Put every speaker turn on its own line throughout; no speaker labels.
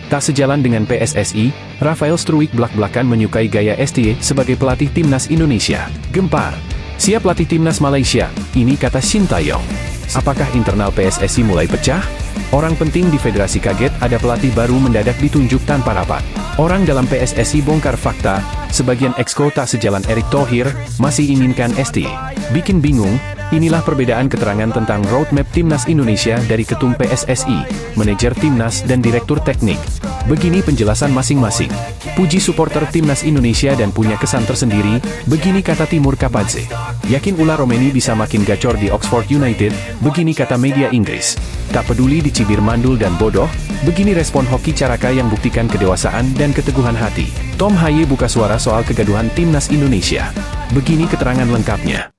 Tak sejalan dengan PSSI, Rafael Struwijk belak-belakan menyukai gaya STY sebagai pelatih timnas Indonesia. Gempar. Siap pelatih timnas Malaysia, ini kata Shin Tae-yong. Apakah internal PSSI mulai pecah? Orang penting di federasi kaget ada pelatih baru mendadak ditunjuk tanpa rapat. Orang dalam PSSI bongkar fakta, sebagian exco tak sejalan Erick Thohir, masih inginkan STY. Bikin bingung, inilah perbedaan keterangan tentang roadmap timnas Indonesia dari ketum PSSI, manajer timnas dan direktur teknik. Begini penjelasan masing-masing. Puji supporter timnas Indonesia dan punya kesan tersendiri, begini kata Timur Kapadze. Yakin ulah Romeni bisa makin gacor di Oxford United, begini kata media Inggris. Tak peduli dicibir mandul dan bodoh, begini respon Hoki Caraka yang buktikan kedewasaan dan keteguhan hati. Tom Haye buka suara soal kegaduhan timnas Indonesia. Begini keterangan lengkapnya.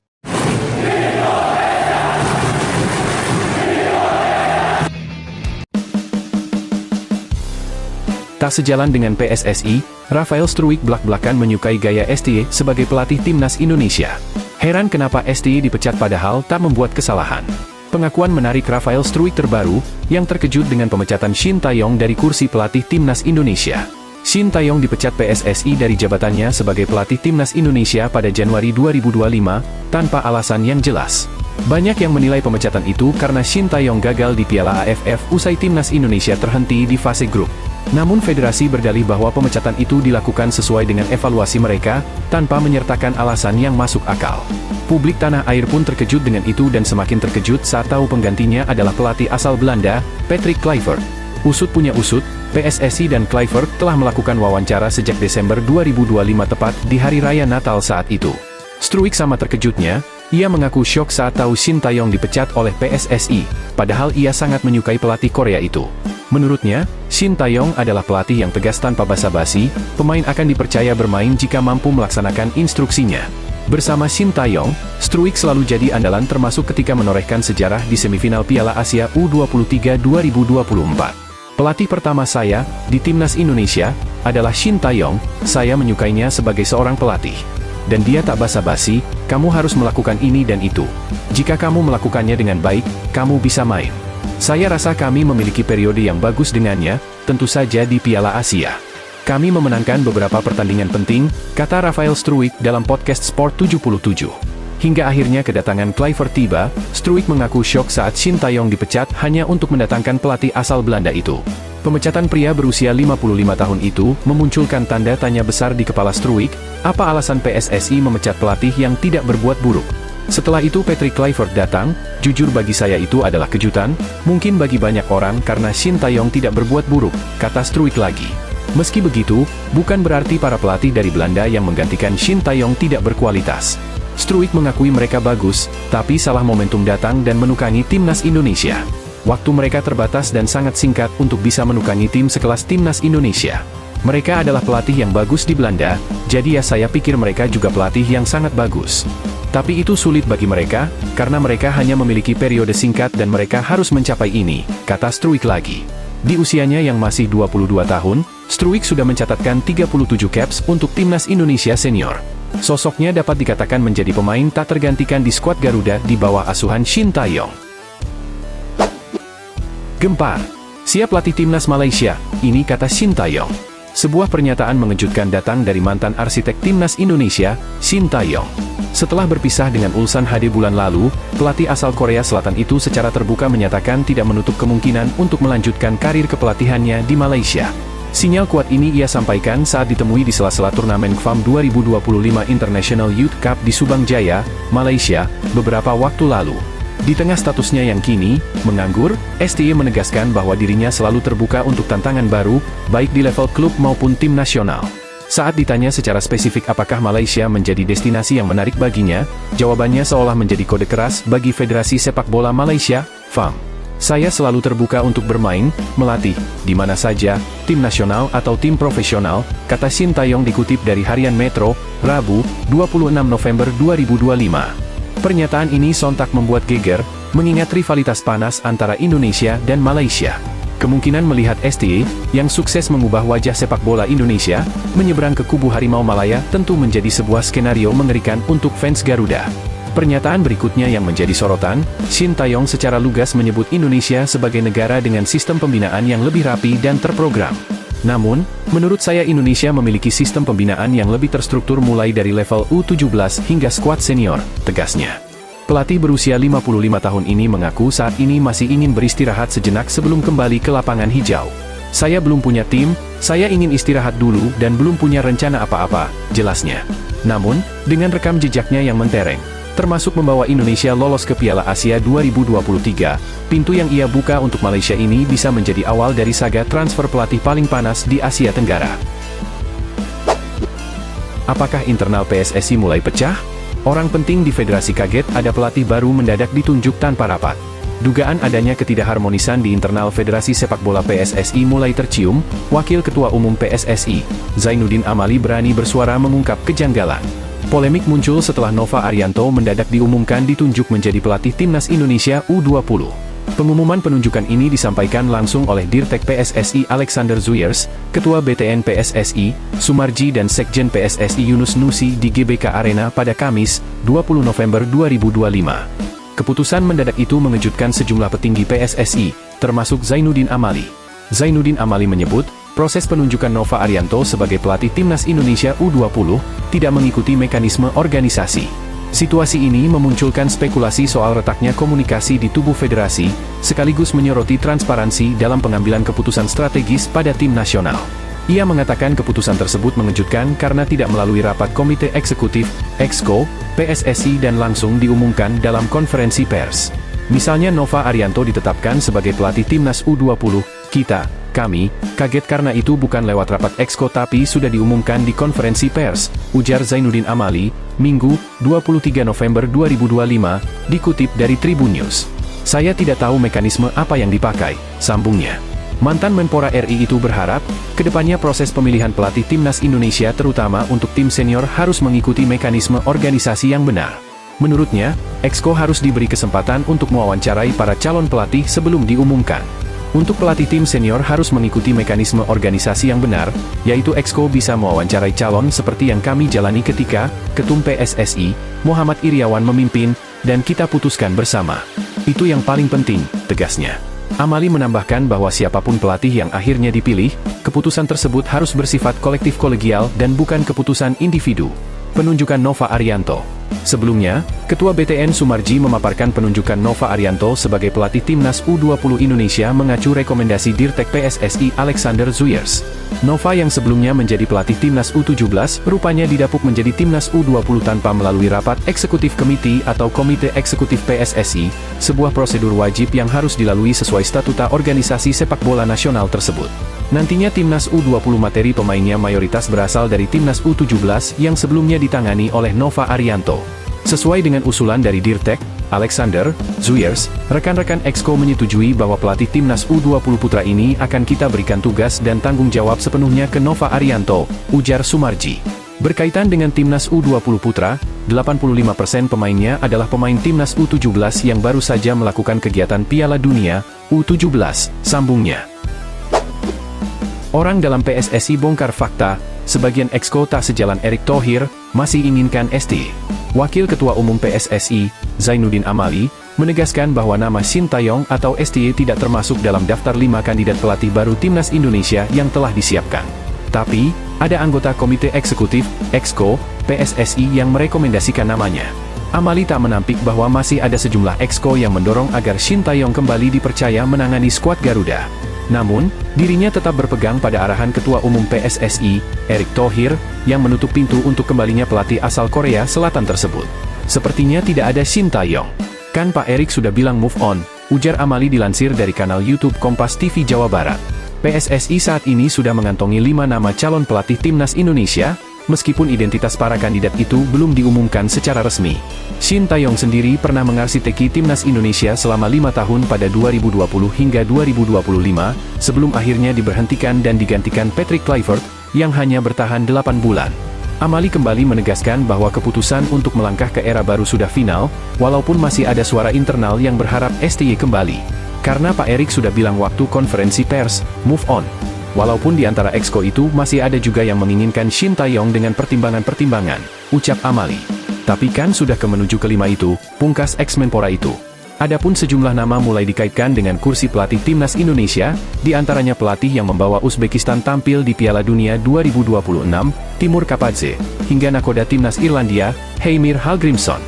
Tak sejalan dengan PSSI, Rafael Struwijk belak-belakan menyukai gaya STY sebagai pelatih timnas Indonesia. Heran kenapa STY dipecat padahal tak membuat kesalahan. Pengakuan menarik Rafael Struwijk terbaru, yang terkejut dengan pemecatan Shin Tae-yong dari kursi pelatih timnas Indonesia. Shin Tae-yong dipecat PSSI dari jabatannya sebagai pelatih timnas Indonesia pada Januari 2025, tanpa alasan yang jelas. Banyak yang menilai pemecatan itu karena Shin Tae-yong gagal di Piala AFF usai timnas Indonesia terhenti di fase grup. Namun federasi berdalih bahwa pemecatan itu dilakukan sesuai dengan evaluasi mereka, tanpa menyertakan alasan yang masuk akal. Publik tanah air pun terkejut dengan itu dan semakin terkejut saat tahu penggantinya adalah pelatih asal Belanda, Patrick Kluivert. Usut punya usut, PSSI dan Kluivert telah melakukan wawancara sejak Desember 2025 tepat di hari raya Natal saat itu. Struwijk sama terkejutnya, ia mengaku syok saat tahu Shin Tae-yong dipecat oleh PSSI, padahal ia sangat menyukai pelatih Korea itu. Menurutnya, Shin Tae-yong adalah pelatih yang tegas tanpa basa-basi, pemain akan dipercaya bermain jika mampu melaksanakan instruksinya. Bersama Shin Tae-yong, Struwijk selalu jadi andalan termasuk ketika menorehkan sejarah di semifinal Piala Asia U23 2024. Pelatih pertama saya, di timnas Indonesia, adalah Shin Tae-yong, saya menyukainya sebagai seorang pelatih. Dan dia tak basa-basi, kamu harus melakukan ini dan itu. Jika kamu melakukannya dengan baik, kamu bisa main. Saya rasa kami memiliki periode yang bagus dengannya, tentu saja di Piala Asia. Kami memenangkan beberapa pertandingan penting, kata Rafael Struwijk dalam podcast Sport 77. Hingga akhirnya kedatangan Kluivert tiba, Struwijk mengaku syok saat Shin Tae-yong dipecat hanya untuk mendatangkan pelatih asal Belanda itu. Pemecatan pria berusia 55 tahun itu memunculkan tanda tanya besar di kepala Struwijk, apa alasan PSSI memecat pelatih yang tidak berbuat buruk? Setelah itu Patrick Kluivert datang, jujur bagi saya itu adalah kejutan, mungkin bagi banyak orang karena Shin Tae-yong tidak berbuat buruk, kata Struwijk lagi. Meski begitu, bukan berarti para pelatih dari Belanda yang menggantikan Shin Tae-yong tidak berkualitas. Struwijk mengakui mereka bagus, tapi salah momentum datang dan menukangi timnas Indonesia. Waktu mereka terbatas dan sangat singkat untuk bisa menukangi tim sekelas timnas Indonesia. Mereka adalah pelatih yang bagus di Belanda, jadi ya saya pikir mereka juga pelatih yang sangat bagus. Tapi itu sulit bagi mereka, karena mereka hanya memiliki periode singkat dan mereka harus mencapai ini, kata Struwijk lagi. Di usianya yang masih 22 tahun, Struwijk sudah mencatatkan 37 caps untuk timnas Indonesia senior. Sosoknya dapat dikatakan menjadi pemain tak tergantikan di skuad Garuda di bawah asuhan Shin Tae-yong. Gempar. Siap latih timnas Malaysia, ini kata Shin Tae-yong. Sebuah pernyataan mengejutkan datang dari mantan arsitek timnas Indonesia, Shin Tae-yong. Setelah berpisah dengan Ulsan HD bulan lalu, pelatih asal Korea Selatan itu secara terbuka menyatakan tidak menutup kemungkinan untuk melanjutkan karir kepelatihannya di Malaysia. Sinyal kuat ini ia sampaikan saat ditemui di sela-sela turnamen KFAM 2025 International Youth Cup di Subang Jaya, Malaysia, beberapa waktu lalu. Di tengah statusnya yang kini menganggur, STY menegaskan bahwa dirinya selalu terbuka untuk tantangan baru, baik di level klub maupun tim nasional. Saat ditanya secara spesifik apakah Malaysia menjadi destinasi yang menarik baginya, jawabannya seolah menjadi kode keras bagi Federasi Sepak Bola Malaysia, FAM. Saya selalu terbuka untuk bermain, melatih, di mana saja, tim nasional atau tim profesional, kata Shin Tae-yong dikutip dari Harian Metro, Rabu, 26 November 2025. Pernyataan ini sontak membuat geger, mengingat rivalitas panas antara Indonesia dan Malaysia. Kemungkinan melihat STY, yang sukses mengubah wajah sepak bola Indonesia, menyeberang ke kubu Harimau Malaya tentu menjadi sebuah skenario mengerikan untuk fans Garuda. Pernyataan berikutnya yang menjadi sorotan, Shin Tae-yong secara lugas menyebut Indonesia sebagai negara dengan sistem pembinaan yang lebih rapi dan terprogram. Namun, menurut saya Indonesia memiliki sistem pembinaan yang lebih terstruktur mulai dari level U17 hingga skuad senior, tegasnya. Pelatih berusia 55 tahun ini mengaku saat ini masih ingin beristirahat sejenak sebelum kembali ke lapangan hijau. Saya belum punya tim, saya ingin istirahat dulu dan belum punya rencana apa-apa, jelasnya. Namun, dengan rekam jejaknya yang mentereng, termasuk membawa Indonesia lolos ke Piala Asia 2023, pintu yang ia buka untuk Malaysia ini bisa menjadi awal dari saga transfer pelatih paling panas di Asia Tenggara. Apakah internal PSSI mulai pecah? Orang penting di federasi kaget ada pelatih baru mendadak ditunjuk tanpa rapat. Dugaan adanya ketidakharmonisan di internal Federasi Sepak Bola PSSI mulai tercium. Wakil Ketua Umum PSSI, Zainuddin Amali berani bersuara mengungkap kejanggalan. Polemik muncul setelah Nova Arianto mendadak diumumkan ditunjuk menjadi pelatih Timnas Indonesia U20. Pengumuman penunjukan ini disampaikan langsung oleh Dirtek PSSI Alexander Zuyers, Ketua BTN PSSI, Sumarji dan Sekjen PSSI Yunus Nusi di GBK Arena pada Kamis, 20 November 2025. Keputusan mendadak itu mengejutkan sejumlah petinggi PSSI, termasuk Zainuddin Amali. Zainuddin Amali menyebut, proses penunjukan Nova Arianto sebagai pelatih Timnas Indonesia U20 tidak mengikuti mekanisme organisasi. Situasi ini memunculkan spekulasi soal retaknya komunikasi di tubuh federasi, sekaligus menyoroti transparansi dalam pengambilan keputusan strategis pada tim nasional. Ia mengatakan keputusan tersebut mengejutkan karena tidak melalui rapat Komite Eksekutif, EXCO, PSSI dan langsung diumumkan dalam konferensi pers. Misalnya Nova Arianto ditetapkan sebagai pelatih Timnas U20, kami kaget karena itu bukan lewat rapat EXCO tapi sudah diumumkan di konferensi pers, ujar Zainuddin Amali, Minggu, 23 November 2025, dikutip dari Tribun News. Saya tidak tahu mekanisme apa yang dipakai, sambungnya. Mantan Menpora RI itu berharap, kedepannya proses pemilihan pelatih Timnas Indonesia terutama untuk tim senior harus mengikuti mekanisme organisasi yang benar. Menurutnya, EXCO harus diberi kesempatan untuk mewawancarai para calon pelatih sebelum diumumkan. Untuk pelatih tim senior harus mengikuti mekanisme organisasi yang benar, yaitu EXCO bisa mewawancarai calon seperti yang kami jalani ketika Ketum PSSI, Muhammad Iriawan memimpin, dan kita putuskan bersama. Itu yang paling penting, tegasnya. Amali menambahkan bahwa siapapun pelatih yang akhirnya dipilih, keputusan tersebut harus bersifat kolektif kolegial dan bukan keputusan individu. Penunjukan Nova Arianto. Sebelumnya, Ketua BTN Sumarji memaparkan penunjukan Nova Arianto sebagai pelatih Timnas U20 Indonesia mengacu rekomendasi Dirtek PSSI Alexander Zuyers. Nova yang sebelumnya menjadi pelatih Timnas U17, rupanya didapuk menjadi Timnas U20 tanpa melalui rapat Eksekutif Komite atau Komite Eksekutif PSSI, sebuah prosedur wajib yang harus dilalui sesuai statuta organisasi sepak bola nasional tersebut. Nantinya Timnas U20 materi pemainnya mayoritas berasal dari Timnas U17 yang sebelumnya ditangani oleh Nova Arianto. Sesuai dengan usulan dari Dirtek, Alexander Zuyers, rekan-rekan EXCO menyetujui bahwa pelatih Timnas U20 Putra ini akan kita berikan tugas dan tanggung jawab sepenuhnya ke Nova Arianto, ujar Sumarji. Berkaitan dengan Timnas U20 Putra, 85% pemainnya adalah pemain Timnas U17 yang baru saja melakukan kegiatan Piala Dunia U17, sambungnya. Orang dalam PSSI bongkar fakta, sebagian EXCO tak sejalan Erick Thohir, masih inginkan ST. Wakil Ketua Umum PSSI, Zainuddin Amali, menegaskan bahwa nama Shin Taeyong atau ST tidak termasuk dalam daftar 5 kandidat pelatih baru Timnas Indonesia yang telah disiapkan. Tapi, ada anggota Komite Eksekutif, EXCO, PSSI yang merekomendasikan namanya. Amali tak menampik bahwa masih ada sejumlah EXCO yang mendorong agar Shin Taeyong kembali dipercaya menangani skuad Garuda. Namun, dirinya tetap berpegang pada arahan Ketua Umum PSSI, Erick Thohir, yang menutup pintu untuk kembalinya pelatih asal Korea Selatan tersebut. Sepertinya tidak ada Shin Taeyong. Kan Pak Erick sudah bilang move on, ujar Amali dilansir dari kanal YouTube Kompas TV Jawa Barat. PSSI saat ini sudah mengantongi 5 nama calon pelatih Timnas Indonesia, meskipun identitas para kandidat itu belum diumumkan secara resmi. Shin Taeyong sendiri pernah mengarsiteki Timnas Indonesia selama 5 tahun pada 2020 hingga 2025, sebelum akhirnya diberhentikan dan digantikan Patrick Kluivert, yang hanya bertahan 8 bulan. Amali kembali menegaskan bahwa keputusan untuk melangkah ke era baru sudah final, walaupun masih ada suara internal yang berharap STY kembali. Karena Pak Erick sudah bilang waktu konferensi pers, move on. Walaupun di antara EXCO itu masih ada juga yang menginginkan Shin Taeyong dengan pertimbangan-pertimbangan, ucap Amali. Tapi kan sudah ke menuju kelima itu, pungkas ex-Menpora itu. Adapun sejumlah nama mulai dikaitkan dengan kursi pelatih timnas Indonesia, di antaranya pelatih yang membawa Uzbekistan tampil di Piala Dunia 2026, Timur Kapadze, hingga nakoda timnas Irlandia, Heimir Hallgrímsson.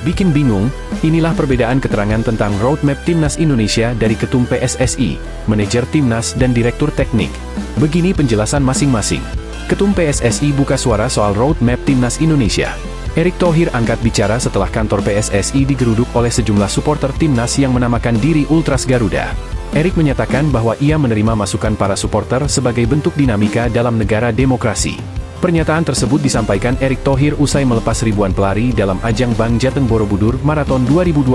Bikin bingung, inilah perbedaan keterangan tentang roadmap timnas Indonesia dari Ketum PSSI, manajer timnas dan direktur teknik. Begini penjelasan masing-masing. Ketum PSSI buka suara soal roadmap timnas Indonesia. Erick Thohir angkat bicara setelah kantor PSSI digeruduk oleh sejumlah supporter timnas yang menamakan diri Ultras Garuda. Erick menyatakan bahwa ia menerima masukan para supporter sebagai bentuk dinamika dalam negara demokrasi. Pernyataan tersebut disampaikan Erick Thohir usai melepas ribuan pelari dalam ajang Bang Jateng Borobudur Marathon 2025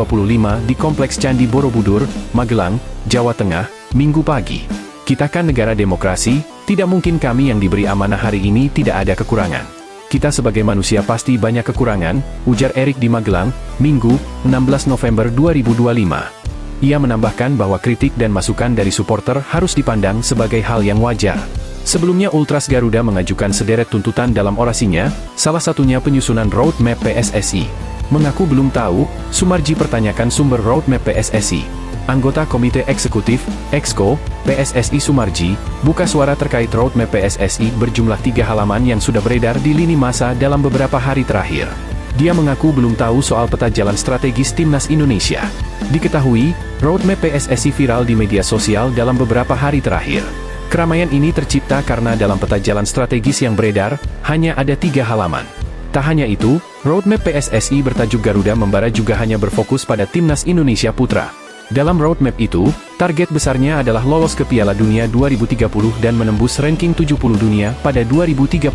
di Kompleks Candi Borobudur, Magelang, Jawa Tengah, Minggu pagi. Kita kan negara demokrasi, tidak mungkin kami yang diberi amanah hari ini tidak ada kekurangan. Kita sebagai manusia pasti banyak kekurangan, ujar Erick di Magelang, Minggu, 16 November 2025. Ia menambahkan bahwa kritik dan masukan dari supporter harus dipandang sebagai hal yang wajar. Sebelumnya Ultras Garuda mengajukan sederet tuntutan dalam orasinya, salah satunya penyusunan roadmap PSSI. Mengaku belum tahu, Sumarji pertanyakan sumber roadmap PSSI. Anggota Komite Eksekutif, Exco, PSSI Sumarji, buka suara terkait roadmap PSSI berjumlah 3 halaman yang sudah beredar di lini masa dalam beberapa hari terakhir. Dia mengaku belum tahu soal peta jalan strategis timnas Indonesia. Diketahui, roadmap PSSI viral di media sosial dalam beberapa hari terakhir. Keramaian ini tercipta karena dalam peta jalan strategis yang beredar, hanya ada 3 halaman. Tak hanya itu, roadmap PSSI bertajuk Garuda Membara juga hanya berfokus pada timnas Indonesia Putra. Dalam roadmap itu, target besarnya adalah lolos ke Piala Dunia 2030 dan menembus ranking 70 dunia pada 2034.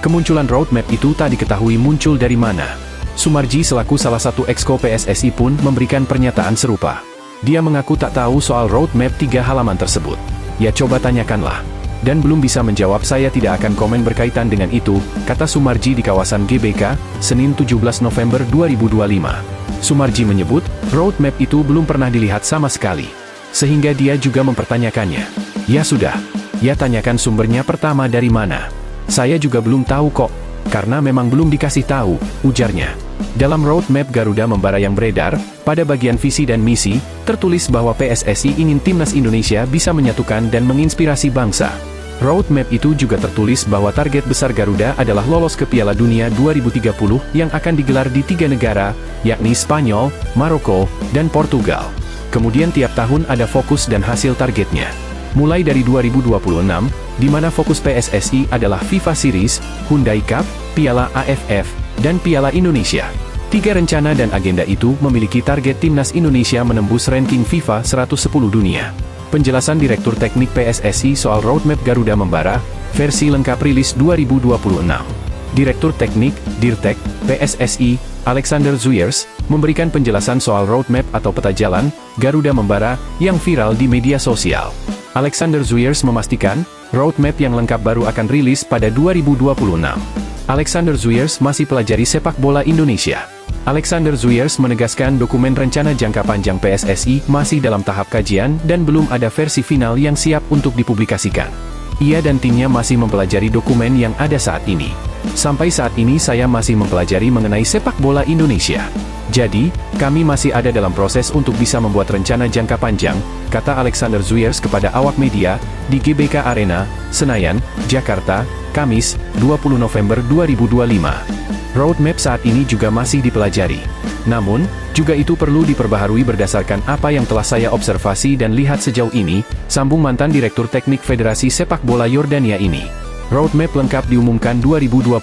Kemunculan roadmap itu tak diketahui muncul dari mana. Sumarji selaku salah satu exco PSSI pun memberikan pernyataan serupa. Dia mengaku tak tahu soal roadmap 3 halaman tersebut. Ya coba tanyakanlah. Dan belum bisa menjawab, saya tidak akan komen berkaitan dengan itu, kata Sumarji di kawasan GBK, Senin 17 November 2025. Sumarji menyebut, roadmap itu belum pernah dilihat sama sekali. Sehingga dia juga mempertanyakannya. Ya sudah. Ya tanyakan sumbernya pertama dari mana. Saya juga belum tahu kok. Karena memang belum dikasih tahu, ujarnya. Dalam roadmap Garuda Membara yang beredar, pada bagian visi dan misi, tertulis bahwa PSSI ingin timnas Indonesia bisa menyatukan dan menginspirasi bangsa. Roadmap itu juga tertulis bahwa target besar Garuda adalah lolos ke Piala Dunia 2030 yang akan digelar di 3 negara, yakni Spanyol, Maroko, dan Portugal. Kemudian tiap tahun ada fokus dan hasil targetnya. Mulai dari 2026, di mana fokus PSSI adalah FIFA Series, Hyundai Cup, Piala AFF, dan Piala Indonesia. 3 rencana dan agenda itu memiliki target timnas Indonesia menembus ranking FIFA 110 dunia. Penjelasan Direktur Teknik PSSI soal roadmap Garuda Membara, versi lengkap rilis 2026. Direktur Teknik, Dirtek, PSSI, Alexander Zuyers, memberikan penjelasan soal roadmap atau peta jalan, Garuda Membara, yang viral di media sosial. Alexander Zuyers memastikan, roadmap yang lengkap baru akan rilis pada 2026. Alexander Zuyers masih pelajari sepak bola Indonesia. Alexander Zuyers menegaskan dokumen rencana jangka panjang PSSI masih dalam tahap kajian dan belum ada versi final yang siap untuk dipublikasikan. Ia dan timnya masih mempelajari dokumen yang ada saat ini. Sampai saat ini saya masih mempelajari mengenai sepak bola Indonesia. Jadi, kami masih ada dalam proses untuk bisa membuat rencana jangka panjang, kata Alexander Zuyers kepada awak media, di GBK Arena, Senayan, Jakarta, Kamis, 20 November 2025. Roadmap saat ini juga masih dipelajari. Namun, juga itu perlu diperbaharui berdasarkan apa yang telah saya observasi dan lihat sejauh ini, sambung mantan Direktur Teknik Federasi Sepak Bola Yordania ini. Roadmap lengkap diumumkan 2026.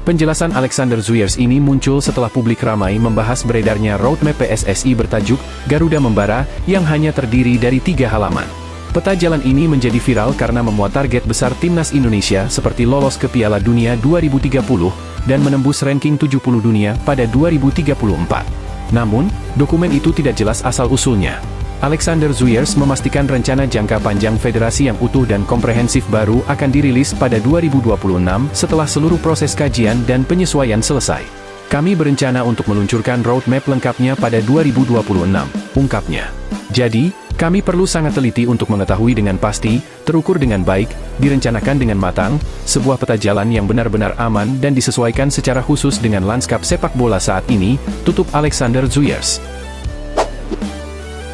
Penjelasan Alexander Zuyers ini muncul setelah publik ramai membahas beredarnya roadmap PSSI bertajuk Garuda Membara yang hanya terdiri dari 3 halaman. Peta jalan ini menjadi viral karena memuat target besar timnas Indonesia seperti lolos ke Piala Dunia 2030 dan menembus ranking 70 dunia pada 2034. Namun, dokumen itu tidak jelas asal-usulnya. Alexander Zuyers memastikan rencana jangka panjang federasi yang utuh dan komprehensif baru akan dirilis pada 2026 setelah seluruh proses kajian dan penyesuaian selesai. Kami berencana untuk meluncurkan roadmap lengkapnya pada 2026, ungkapnya. Jadi, Kami perlu sangat teliti untuk mengetahui dengan pasti, terukur dengan baik, direncanakan dengan matang, sebuah peta jalan yang benar-benar aman dan disesuaikan secara khusus dengan lanskap sepak bola saat ini, tutup Alexander Zuyers.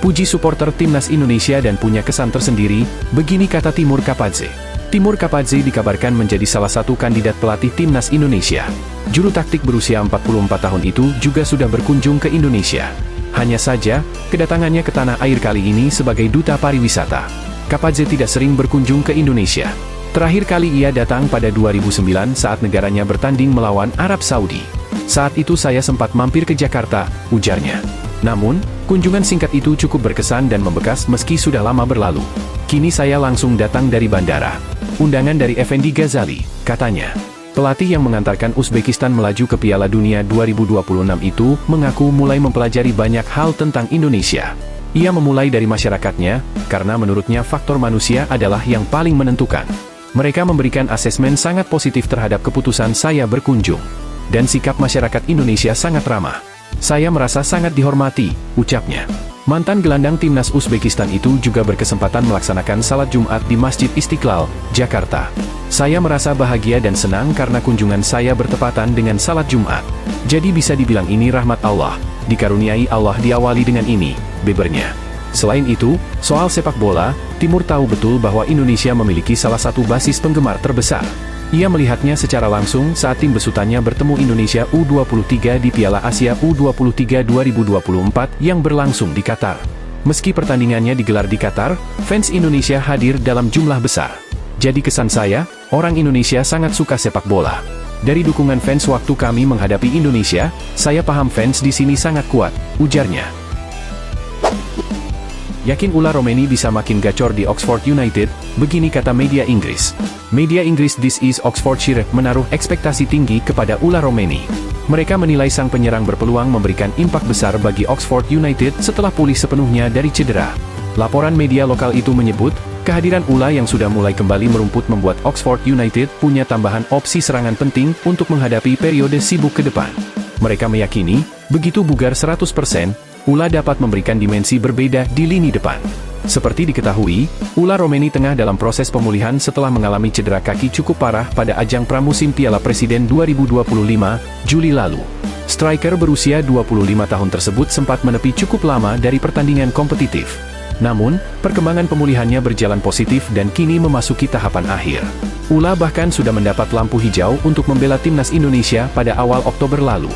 Puji supporter timnas Indonesia dan punya kesan tersendiri, begini kata Timur Kapadze. Timur Kapadze dikabarkan menjadi salah satu kandidat pelatih timnas Indonesia. Juru taktik berusia 44 tahun itu juga sudah berkunjung ke Indonesia. Hanya saja, kedatangannya ke tanah air kali ini sebagai duta pariwisata. Kapadze tidak sering berkunjung ke Indonesia. Terakhir kali ia datang pada 2009 saat negaranya bertanding melawan Arab Saudi. Saat itu saya sempat mampir ke Jakarta, ujarnya. Namun, kunjungan singkat itu cukup berkesan dan membekas meski sudah lama berlalu. Kini saya langsung datang dari bandara. Undangan dari Effendi Ghazali, katanya. Pelatih yang mengantarkan Uzbekistan melaju ke Piala Dunia 2026 itu mengaku mulai mempelajari banyak hal tentang Indonesia. Ia memulai dari masyarakatnya, karena menurutnya faktor manusia adalah yang paling menentukan. Mereka memberikan asesmen sangat positif terhadap keputusan saya berkunjung. Dan sikap masyarakat Indonesia sangat ramah. Saya merasa sangat dihormati, ucapnya. Mantan gelandang timnas Uzbekistan itu juga berkesempatan melaksanakan salat Jumat di Masjid Istiqlal, Jakarta. Saya merasa bahagia dan senang karena kunjungan saya bertepatan dengan salat Jumat. Jadi bisa dibilang ini rahmat Allah, dikaruniai Allah diawali dengan ini, bebernya. Selain itu, soal sepak bola, Timur tahu betul bahwa Indonesia memiliki salah satu basis penggemar terbesar. Ia melihatnya secara langsung saat tim besutannya bertemu Indonesia U23 di Piala Asia U23 2024 yang berlangsung di Qatar. Meski pertandingannya digelar di Qatar, fans Indonesia hadir dalam jumlah besar. Jadi kesan saya, orang Indonesia sangat suka sepak bola. Dari dukungan fans waktu kami menghadapi Indonesia, saya paham fans di sini sangat kuat, ujarnya. Yakin ulah Romeni bisa makin gacor di Oxford United, begini kata media Inggris. Media Inggris This is Oxfordshire menaruh ekspektasi tinggi kepada ulah Romeni. Mereka menilai sang penyerang berpeluang memberikan impak besar bagi Oxford United setelah pulih sepenuhnya dari cedera. Laporan media lokal itu menyebut, kehadiran Ula yang sudah mulai kembali merumput membuat Oxford United punya tambahan opsi serangan penting untuk menghadapi periode sibuk ke depan. Mereka meyakini, begitu bugar 100%, Ula dapat memberikan dimensi berbeda di lini depan. Seperti diketahui, Ula Romeni tengah dalam proses pemulihan setelah mengalami cedera kaki cukup parah pada ajang pramusim Piala Presiden 2025, Juli lalu. Striker berusia 25 tahun tersebut sempat menepi cukup lama dari pertandingan kompetitif. Namun, perkembangan pemulihannya berjalan positif dan kini memasuki tahapan akhir. Ula bahkan sudah mendapat lampu hijau untuk membela timnas Indonesia pada awal Oktober lalu.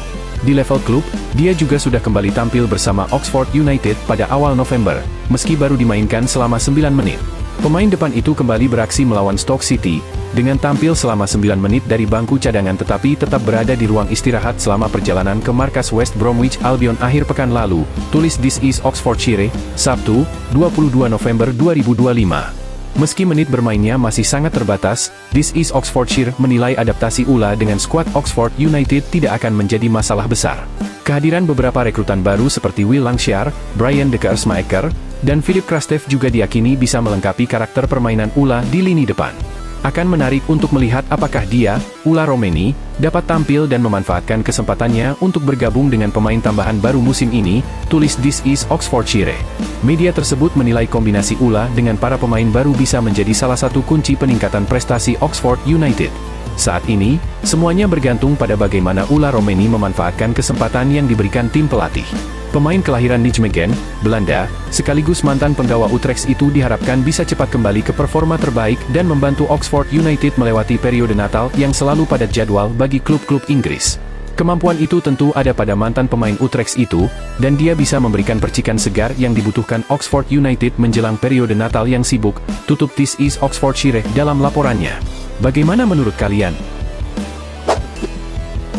Di level klub, dia juga sudah kembali tampil bersama Oxford United pada awal November, meski baru dimainkan selama 9 menit. Pemain depan itu kembali beraksi melawan Stoke City, dengan tampil selama 9 menit dari bangku cadangan tetapi tetap berada di ruang istirahat selama perjalanan ke markas West Bromwich Albion akhir pekan lalu, tulis This is Oxfordshire, Sabtu, 22 November 2025. Meski menit bermainnya masih sangat terbatas, This is Oxfordshire menilai adaptasi Ula dengan skuad Oxford United tidak akan menjadi masalah besar. Kehadiran beberapa rekrutan baru seperti Will Langshaar, Brian de Keersmaeker, dan Philip Krastev juga diyakini bisa melengkapi karakter permainan Ula di lini depan. Akan menarik untuk melihat apakah dia, Ula Romeni, dapat tampil dan memanfaatkan kesempatannya untuk bergabung dengan pemain tambahan baru musim ini, tulis This is Oxfordshire. Media tersebut menilai kombinasi Ula dengan para pemain baru bisa menjadi salah satu kunci peningkatan prestasi Oxford United. Saat ini, semuanya bergantung pada bagaimana Ula Romeni memanfaatkan kesempatan yang diberikan tim pelatih. Pemain kelahiran Nijmegen, Belanda, sekaligus mantan penggawa Utrecht itu diharapkan bisa cepat kembali ke performa terbaik dan membantu Oxford United melewati periode Natal yang selalu padat jadwal bagi klub-klub Inggris. Kemampuan itu tentu ada pada mantan pemain Utrecht itu, dan dia bisa memberikan percikan segar yang dibutuhkan Oxford United menjelang periode Natal yang sibuk, tutup This is Oxfordshire dalam laporannya. Bagaimana menurut kalian?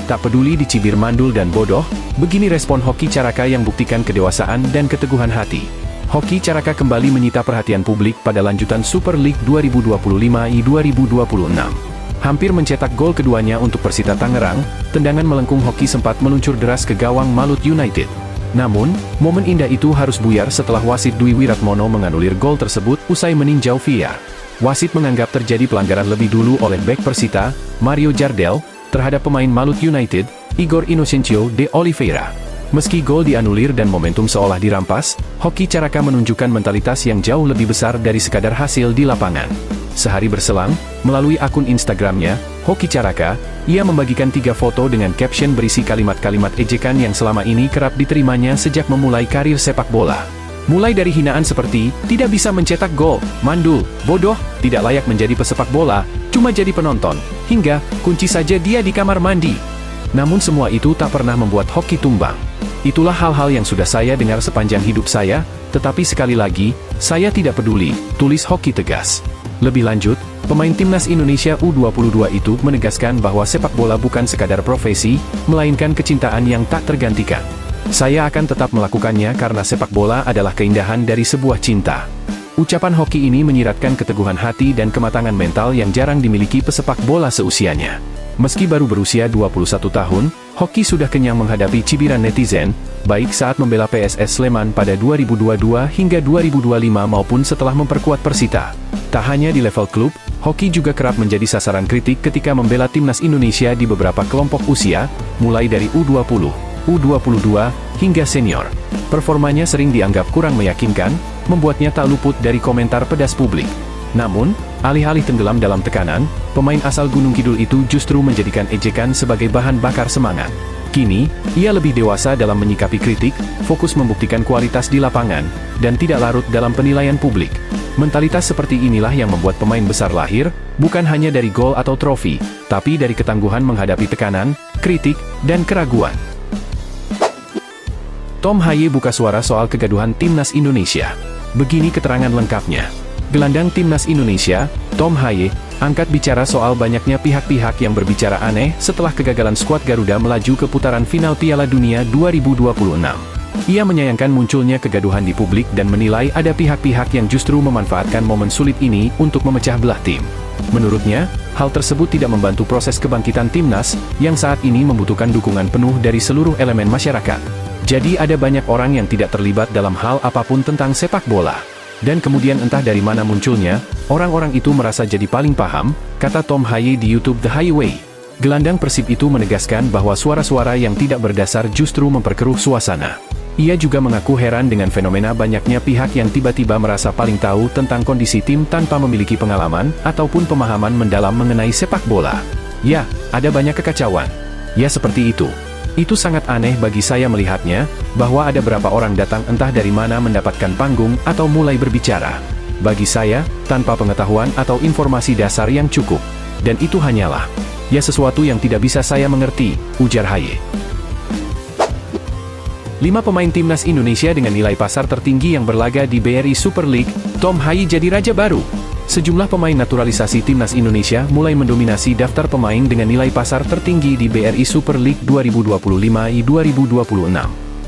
Tak peduli dicibir mandul dan bodoh, begini respon Hoki Caraka yang buktikan kedewasaan dan keteguhan hati. Hoki Caraka kembali menyita perhatian publik pada lanjutan Super League 2025-2026. Hampir mencetak gol keduanya untuk Persita Tangerang, tendangan melengkung Hoki sempat meluncur deras ke gawang Malut United. Namun, momen indah itu harus buyar setelah wasit Dwi Wiratmono menganulir gol tersebut usai meninjau VAR. Wasit menganggap terjadi pelanggaran lebih dulu oleh bek Persita, Mario Jardel, terhadap pemain Malut United, Igor Inocencio de Oliveira. Meski gol dianulir dan momentum seolah dirampas, Hoki Caraka menunjukkan mentalitas yang jauh lebih besar dari sekadar hasil di lapangan. Sehari berselang, melalui akun Instagramnya, Hoki Caraka, ia membagikan 3 foto dengan caption berisi kalimat-kalimat ejekan yang selama ini kerap diterimanya sejak memulai karir sepak bola. Mulai dari hinaan seperti, tidak bisa mencetak gol, mandul, bodoh, tidak layak menjadi pesepak bola, cuma jadi penonton, hingga, kunci saja dia di kamar mandi. Namun semua itu tak pernah membuat Hoki tumbang. Itulah hal-hal yang sudah saya dengar sepanjang hidup saya, tetapi sekali lagi, saya tidak peduli, tulis Hoki tegas. Lebih lanjut, pemain timnas Indonesia U22 itu menegaskan bahwa sepak bola bukan sekadar profesi, melainkan kecintaan yang tak tergantikan. Saya akan tetap melakukannya karena sepak bola adalah keindahan dari sebuah cinta. Ucapan Hoki ini menyiratkan keteguhan hati dan kematangan mental yang jarang dimiliki pesepak bola seusianya. Meski baru berusia 21 tahun, Hoki sudah kenyang menghadapi cibiran netizen, baik saat membela PSS Sleman pada 2022 hingga 2025 maupun setelah memperkuat Persita. Tak hanya di level klub, Hoki juga kerap menjadi sasaran kritik ketika membela timnas Indonesia di beberapa kelompok usia, mulai dari U20, U22, hingga senior. Performanya sering dianggap kurang meyakinkan, membuatnya tak luput dari komentar pedas publik. Namun, alih-alih tenggelam dalam tekanan, pemain asal Gunung Kidul itu justru menjadikan ejekan sebagai bahan bakar semangat. Kini, ia lebih dewasa dalam menyikapi kritik, fokus membuktikan kualitas di lapangan, dan tidak larut dalam penilaian publik. Mentalitas seperti inilah yang membuat pemain besar lahir, bukan hanya dari gol atau trofi, tapi dari ketangguhan menghadapi tekanan, kritik, dan keraguan. Tom Haye buka suara soal kegaduhan timnas Indonesia. Begini keterangan lengkapnya. Gelandang timnas Indonesia, Tom Haye, angkat bicara soal banyaknya pihak-pihak yang berbicara aneh setelah kegagalan skuad Garuda melaju ke putaran final Piala Dunia 2026. Ia menyayangkan munculnya kegaduhan di publik dan menilai ada pihak-pihak yang justru memanfaatkan momen sulit ini untuk memecah belah tim. Menurutnya, hal tersebut tidak membantu proses kebangkitan timnas, yang saat ini membutuhkan dukungan penuh dari seluruh elemen masyarakat. Jadi ada banyak orang yang tidak terlibat dalam hal apapun tentang sepak bola. Dan kemudian entah dari mana munculnya, orang-orang itu merasa jadi paling paham, kata Tom Haye di YouTube The Highway. Gelandang Persib itu menegaskan bahwa suara-suara yang tidak berdasar justru memperkeruh suasana. Ia juga mengaku heran dengan fenomena banyaknya pihak yang tiba-tiba merasa paling tahu tentang kondisi tim tanpa memiliki pengalaman ataupun pemahaman mendalam mengenai sepak bola. Ya, ada banyak kekacauan. Ya seperti itu. Itu sangat aneh bagi saya melihatnya, bahwa ada berapa orang datang entah dari mana mendapatkan panggung atau mulai berbicara. Bagi saya, tanpa pengetahuan atau informasi dasar yang cukup. Dan itu hanyalah, ya sesuatu yang tidak bisa saya mengerti, ujar Haye. 5 pemain timnas Indonesia dengan nilai pasar tertinggi yang berlaga di BRI Super League, Tom Haye jadi raja baru. Sejumlah pemain naturalisasi timnas Indonesia mulai mendominasi daftar pemain dengan nilai pasar tertinggi di BRI Super League 2025-2026.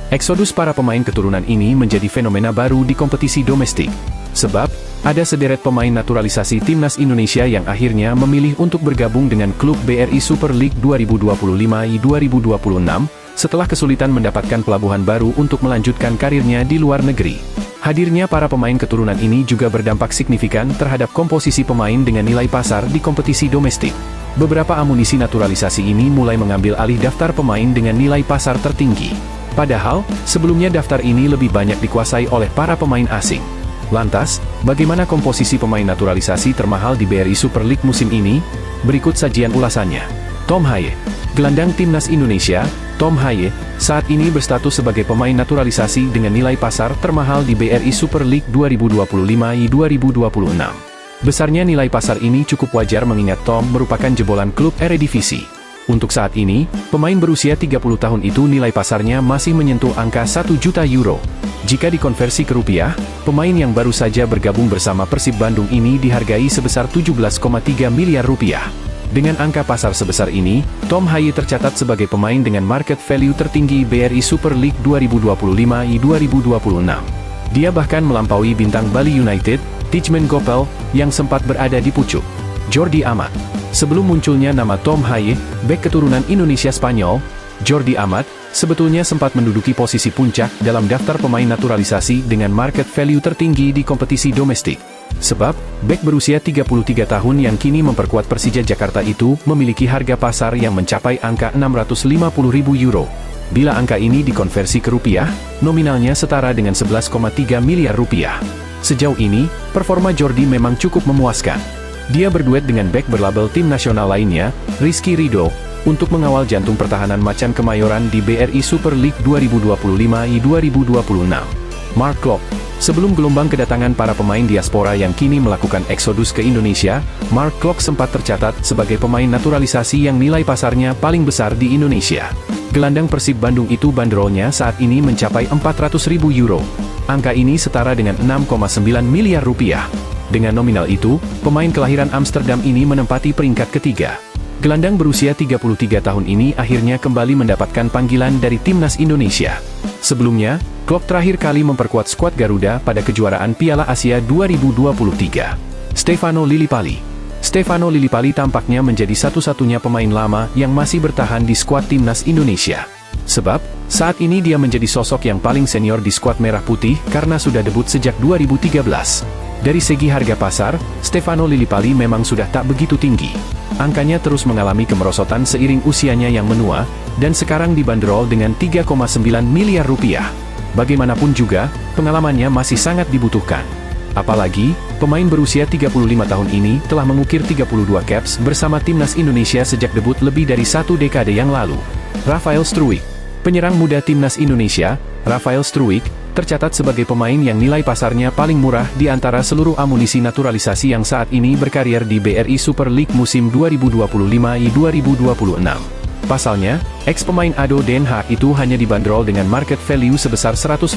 Eksodus para pemain keturunan ini menjadi fenomena baru di kompetisi domestik. Sebab, ada sederet pemain naturalisasi timnas Indonesia yang akhirnya memilih untuk bergabung dengan klub BRI Super League 2025-2026, setelah kesulitan mendapatkan pelabuhan baru untuk melanjutkan karirnya di luar negeri. Hadirnya para pemain keturunan ini juga berdampak signifikan terhadap komposisi pemain dengan nilai pasar di kompetisi domestik. Beberapa amunisi naturalisasi ini mulai mengambil alih daftar pemain dengan nilai pasar tertinggi. Padahal, sebelumnya daftar ini lebih banyak dikuasai oleh para pemain asing. Lantas, bagaimana komposisi pemain naturalisasi termahal di BRI Super League musim ini? Berikut sajian ulasannya. Tom Haye, gelandang timnas Indonesia, Tom Haye, saat ini berstatus sebagai pemain naturalisasi dengan nilai pasar termahal di BRI Super League 2025-2026. Besarnya nilai pasar ini cukup wajar mengingat Tom merupakan jebolan klub Eredivisie. Untuk saat ini, pemain berusia 30 tahun itu nilai pasarnya masih menyentuh angka 1 juta euro. Jika dikonversi ke rupiah, pemain yang baru saja bergabung bersama Persib Bandung ini dihargai sebesar 17,3 miliar rupiah. Dengan angka pasar sebesar ini, Tom Haye tercatat sebagai pemain dengan market value tertinggi BRI Super League 2025-2026. Dia bahkan melampaui bintang Bali United, Tijmen Gopel, yang sempat berada di pucuk. Jordi Amat. Sebelum munculnya nama Tom Haye, bek keturunan Indonesia Spanyol, Jordi Amat, sebetulnya sempat menduduki posisi puncak dalam daftar pemain naturalisasi dengan market value tertinggi di kompetisi domestik. Sebab, bek berusia 33 tahun yang kini memperkuat Persija Jakarta itu memiliki harga pasar yang mencapai angka 650.000 euro. Bila angka ini dikonversi ke rupiah, nominalnya setara dengan 11,3 miliar rupiah. Sejauh ini, performa Jordi memang cukup memuaskan. Dia berduet dengan bek berlabel tim nasional lainnya, Rizky Ridho, untuk mengawal jantung pertahanan Macan Kemayoran di BRI Super League 2025-2026. Mark Klok. Sebelum gelombang kedatangan para pemain diaspora yang kini melakukan eksodus ke Indonesia, Mark Klok sempat tercatat sebagai pemain naturalisasi yang nilai pasarnya paling besar di Indonesia. Gelandang Persib Bandung itu bandrolnya saat ini mencapai 400.000 euro. Angka ini setara dengan 6,9 miliar rupiah. Dengan nominal itu, pemain kelahiran Amsterdam ini menempati peringkat ketiga. Gelandang berusia 33 tahun ini akhirnya kembali mendapatkan panggilan dari timnas Indonesia. Sebelumnya, Klok terakhir kali memperkuat skuad Garuda pada kejuaraan Piala Asia 2023. Stefano Lillipali. Stefano Lillipali tampaknya menjadi satu-satunya pemain lama yang masih bertahan di skuad timnas Indonesia. Sebab, saat ini dia menjadi sosok yang paling senior di skuad Merah Putih karena sudah debut sejak 2013. Dari segi harga pasar, Stefano Lillipali memang sudah tak begitu tinggi. Angkanya terus mengalami kemerosotan seiring usianya yang menua, dan sekarang dibanderol dengan 3,9 miliar rupiah. Bagaimanapun juga, pengalamannya masih sangat dibutuhkan. Apalagi, pemain berusia 35 tahun ini telah mengukir 32 caps bersama timnas Indonesia sejak debut lebih dari satu dekade yang lalu. Rafael Struwijk. Penyerang muda timnas Indonesia, Rafael Struwijk, tercatat sebagai pemain yang nilai pasarnya paling murah di antara seluruh amunisi naturalisasi yang saat ini berkarier di BRI Super League musim 2025-2026. Pasalnya, ex-pemain ADO Den Haag itu hanya dibanderol dengan market value sebesar 150.000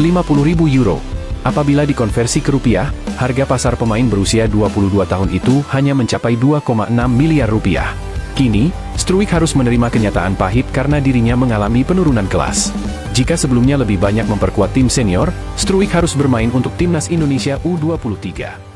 euro. Apabila dikonversi ke rupiah, harga pasar pemain berusia 22 tahun itu hanya mencapai 2,6 miliar rupiah. Kini, Struwijk harus menerima kenyataan pahit karena dirinya mengalami penurunan kelas. Jika sebelumnya lebih banyak memperkuat tim senior, Struwijk harus bermain untuk timnas Indonesia U23.